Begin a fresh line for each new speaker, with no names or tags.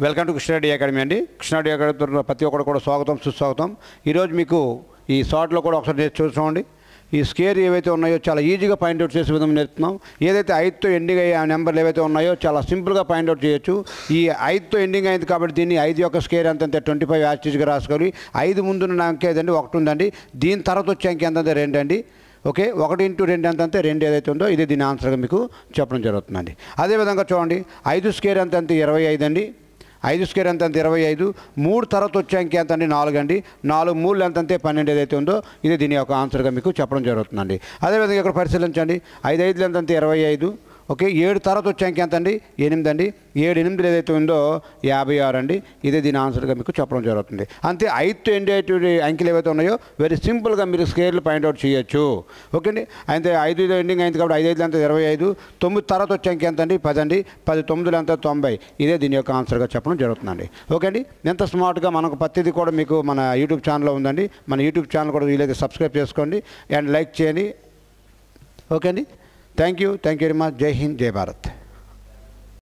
Welcome to Krishna Reddy academy అండి. Krishna Reddy academy ప్రతి ఒక్కరు కూడా స్వాగతం సుస్వాగతం. ఈరోజు మీకు ఈ షార్ట్లో కూడా ఒకసారి చూసుకోండి. ఈ స్కేర్ ఏవైతే ఉన్నాయో చాలా ఈజీగా పాయింట్ అవుట్ చేసే విధంగా నేర్పుతున్నాం. ఏదైతే 5తో ఎండింగ్ అయ్యే నెంబర్లు ఏవైతే ఉన్నాయో చాలా సింపుల్గా పాయింట్ అవుట్ చేయొచ్చు. ఈ 5తో ఎండింగ్ అయింది కాబట్టి దీన్ని 5 యొక్క స్కేర్ ఎంతంటే 25 యాస్టీజ్గా రాసుకోవాలి. 5 ముందున్న అంకె ఏదండి 1 ఉందండి. దీని తర్వాత వచ్చే అంకె ఎంతంటే 2 అండి. ఓకే, 1 × 2 ఎంతంటే 2 ఏదైతే ఉందో ఇది దీని ఆన్సర్గా మీకు చెప్పడం జరుగుతుందండి. అదేవిధంగా చూడండి 5 స్కేర్ ఎంతంటే 25 అండి. 5 స్క్వేర్ ఎంత అంటే 25. 3 తర్వాత వచ్చే అంకె ఎంత అండి 4 అండి. 4 3 ఎంత అంటే 12 ఏదైతే ఉందో ఇది దీని యొక్క ఆన్సర్గా మీకు చెప్పడం జరుగుతుందండి. అదేవిధంగా ఇక్కడ పరిశీలించండి 5 5 ఎంత అంటే 25. ఓకే, 7 తర్వాత వచ్చే అంకె ఎంత అండి 8 అండి. 7 8 ఏదైతే ఉందో 56 అండి. ఇదే దీని ఆన్సర్గా మీకు చెప్పడం జరుగుతుంది. అంతే 5తో ఎండ్ అయ్యేటువంటి అంకెలు ఏవైతే ఉన్నాయో వెరీ సింపుల్గా మీరు స్కేర్లు పాయింట్అవుట్ చేయొచ్చు. ఓకే అండి. అయితే 5 ఎండింగ్ అయింది కాబట్టి 5 5 ఎంత 25. 9 తర్వాత వచ్చే అంకె ఎంత అండి 10 అండి. 10 9 ఎంత 90. ఇదే దీని యొక్క ఆన్సర్గా చెప్పడం జరుగుతుందండి. ఓకే అండి. ఎంత స్మార్ట్గా మనకు ప్రతిదీ కూడా మీకు మన యూట్యూబ్ ఛానల్లో ఉందండి. మన యూట్యూబ్ ఛానల్ కూడా వీలైతే సబ్స్క్రైబ్ చేసుకోండి అండ్ లైక్ చేయండి. ఓకే అండి. Thank you very much. జై హింద్, జై భారత్.